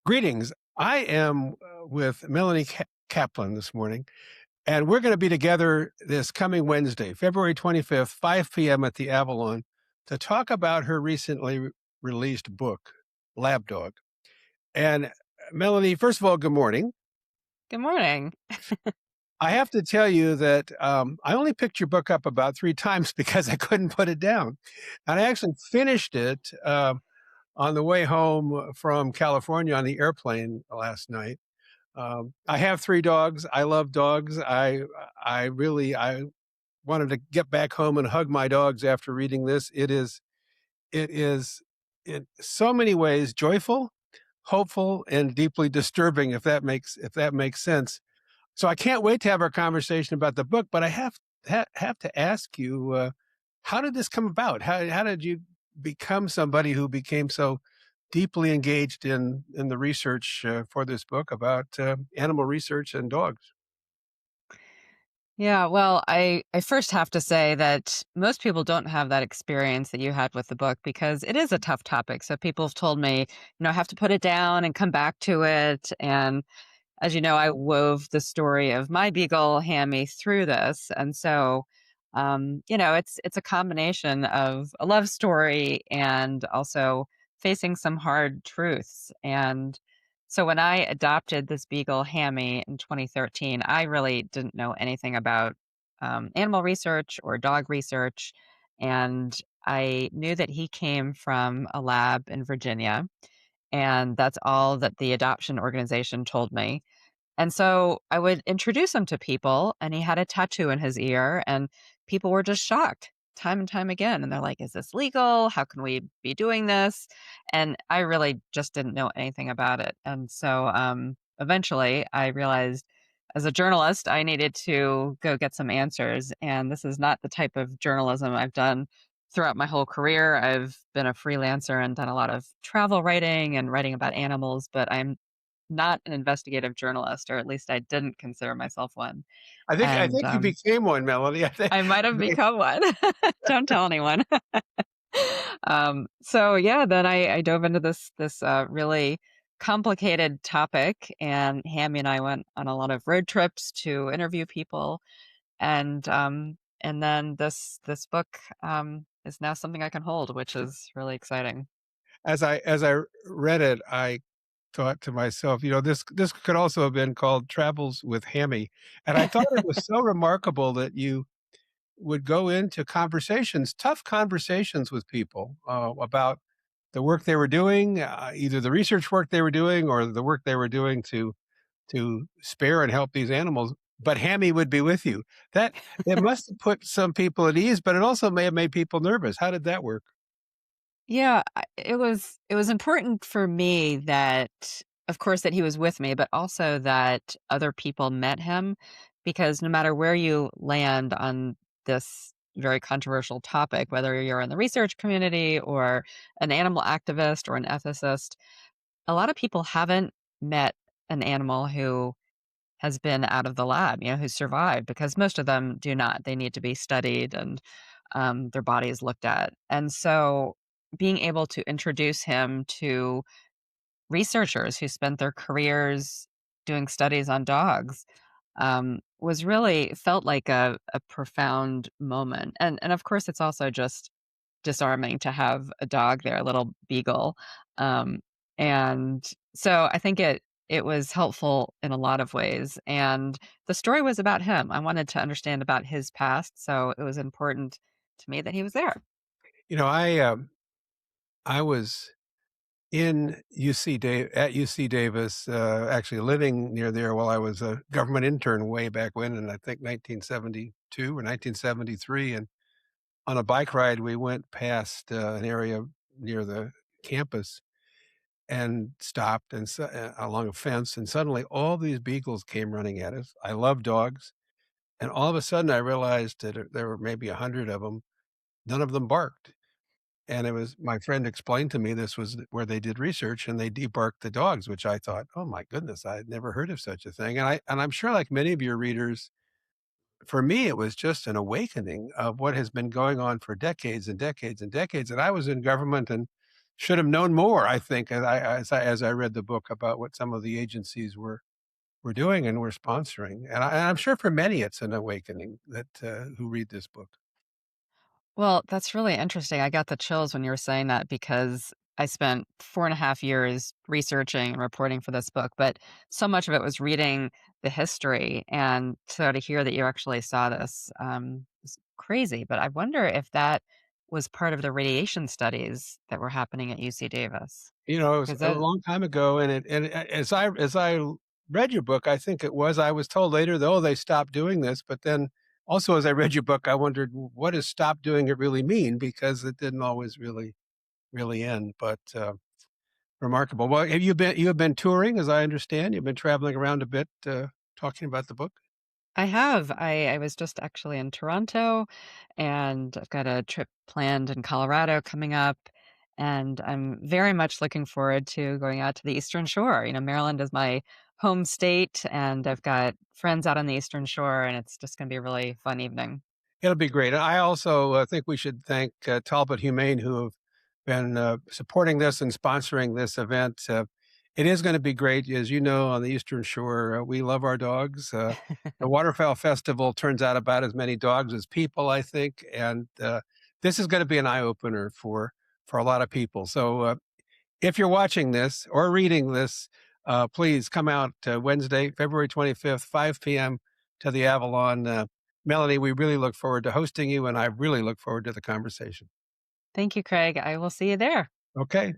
Greetings. I am with Melanie Kaplan this morning, and we're going to be together this coming Wednesday, February 25th, 5 p.m. at the Avalon, to talk about her recently released book, Lab Dog. And Melanie, first of all, good morning. Good morning. I have to tell you that I only picked your book up about 3 times because I couldn't put it down. And I actually finished it on the way home from California on the airplane last night. I have 3 dogs. I love dogs. I wanted to get back home and hug my dogs after reading this. It is in so many ways joyful, hopeful, and deeply disturbing, if that makes sense. So I can't wait to have our conversation about the book, but I have to ask you, how did this come about? How did you become somebody who became so deeply engaged in the research for this book about animal research and dogs? Yeah, well, I first have to say that most people don't have that experience that you had with the book because it is a tough topic. So people have told me, I have to put it down and come back to it. And as you know, I wove the story of my beagle Hammy through this. And so it's a combination of a love story and also facing some hard truths. And so when I adopted this beagle Hammy in 2013, I really didn't know anything about animal research or dog research. And I knew that he came from a lab in Virginia. And that's all that the adoption organization told me. And so I would introduce him to people, and he had a tattoo in his ear, and people were just shocked time and time again. And they're like, "Is this legal? How can we be doing this?" And I really just didn't know anything about it. And so eventually I realized as a journalist, I needed to go get some answers. And this is not the type of journalism I've done throughout my whole career. I've been a freelancer and done a lot of travel writing and writing about animals, but I'm not an investigative journalist, or at least I didn't consider myself one. I think And you became one, Melanie. I think I might have become one. Don't tell anyone. So yeah, then I dove into this really complicated topic, and Hammy and I went on a lot of road trips to interview people, and then this book is now something I can hold, which is really exciting. as I read it, I thought to myself, this could also have been called Travels with Hammy, and I thought it was so remarkable that you would go into conversations, tough conversations with people about the work they were doing, either the research work they were doing or the work they were doing to spare and help these animals. But Hammy would be with you. That it must have put some people at ease, but it also may have made people nervous. How did that work? Yeah, it was important for me that, of course, that he was with me, but also that other people met him, because no matter where you land on this very controversial topic, whether you're in the research community or an animal activist or an ethicist, a lot of people haven't met an animal who has been out of the lab, who survived, because most of them do not. They need to be studied and their body is looked at. And so being able to introduce him to researchers who spent their careers doing studies on dogs was really felt like a profound moment. And of course, it's also just disarming to have a dog there, a little beagle. Um, and so I think it was helpful in a lot of ways. And the story was about him. I wanted to understand about his past, so it was important to me that he was there. You know, I was in at UC Davis, actually living near there while I was a government intern way back when, in I think 1972 or 1973, and on a bike ride, we went past an area near the campus and stopped along a fence, and suddenly all these beagles came running at us. I love dogs, and all of a sudden I realized that there were maybe 100 of them. None of them barked. And it was my friend explained to me this was where they did research and they debarked the dogs, which I thought, "Oh my goodness, I had never heard of such a thing." And I'm sure like many of your readers, for me, it was just an awakening of what has been going on for decades and decades and decades. And I was in government and should have known more, I think, as I read the book about what some of the agencies were doing and were sponsoring, and I'm sure for many it's an awakening that, who read this book. Well, that's really interesting. I got the chills when you were saying that because I spent 4.5 years researching and reporting for this book, but so much of it was reading the history. And so to hear that you actually saw this is crazy. But I wonder if that was part of the radiation studies that were happening at UC Davis. You know, it was Because a that, long time ago, as I read your book, I think it was I was told later, though, they stopped doing this, but then also as I read your book, I wondered, what does "stop doing it" really mean? Because it didn't always really end, but, remarkable. Well, you have been touring, as I understand? You've been traveling around a bit, talking about the book? I have. I was just actually in Toronto, and I've got a trip planned in Colorado coming up, and I'm very much looking forward to going out to the Eastern Shore. Maryland is my home state, and I've got friends out on the Eastern Shore, and it's just gonna be a really fun evening. It'll be great. I also, think we should thank, Talbot Humane who have been, supporting this and sponsoring this event. It is gonna be great. As you know, on the Eastern Shore, we love our dogs. The Waterfowl Festival turns out about as many dogs as people, I think, and, this is gonna be an eye opener for a lot of people. So, if you're watching this or reading this, please come out Wednesday, February 25th, 5 p.m. to the Avalon. Melanie, we really look forward to hosting you, and I really look forward to the conversation. Thank you, Craig. I will see you there. Okay.